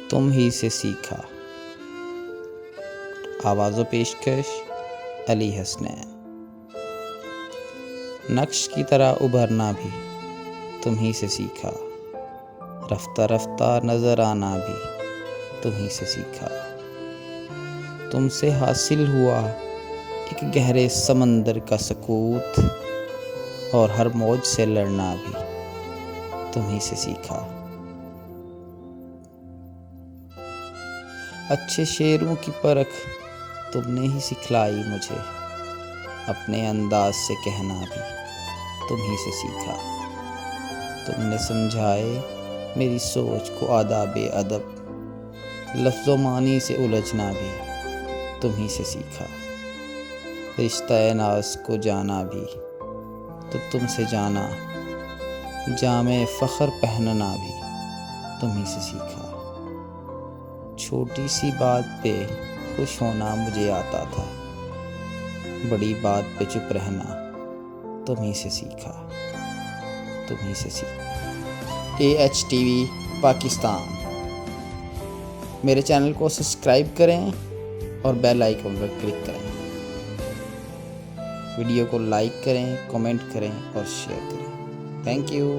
تم ہی سے سیکھا۔ آواز و پیشکش علی حسنین۔ نقش کی طرح ابھرنا بھی تم ہی سے سیکھا، رفتہ رفتہ نظر آنا بھی تم ہی سے سیکھا۔ تم سے حاصل ہوا ایک گہرے سمندر کا سکوت، اور ہر موج سے لڑنا بھی تم ہی سے سیکھا۔ اچھے شعروں کی پرکھ تم نے ہی سکھلائی مجھے، اپنے انداز سے کہنا بھی تم ہی سے سیکھا۔ تم نے سمجھائے میری سوچ کو آداب ادب، لفظ و معنی سے الجھنا بھی تم ہی سے سیکھا۔ رشتہ ناز کو جانا بھی تو تم سے جانا، جامِ فخر پہننا بھی تم ہی سے سیکھا۔ چھوٹی سی بات پہ خوش ہونا مجھے آتا تھا، بڑی بات پہ چپ رہنا تم ہی سے سیکھا، تم ہی سے سیکھا۔ AHTV پاکستان۔ میرے چینل کو سبسکرائب کریں اور بیل آئیکن پر کلک کریں۔ ویڈیو کو لائک کریں، کمنٹ کریں اور شیئر کریں۔ Thank you.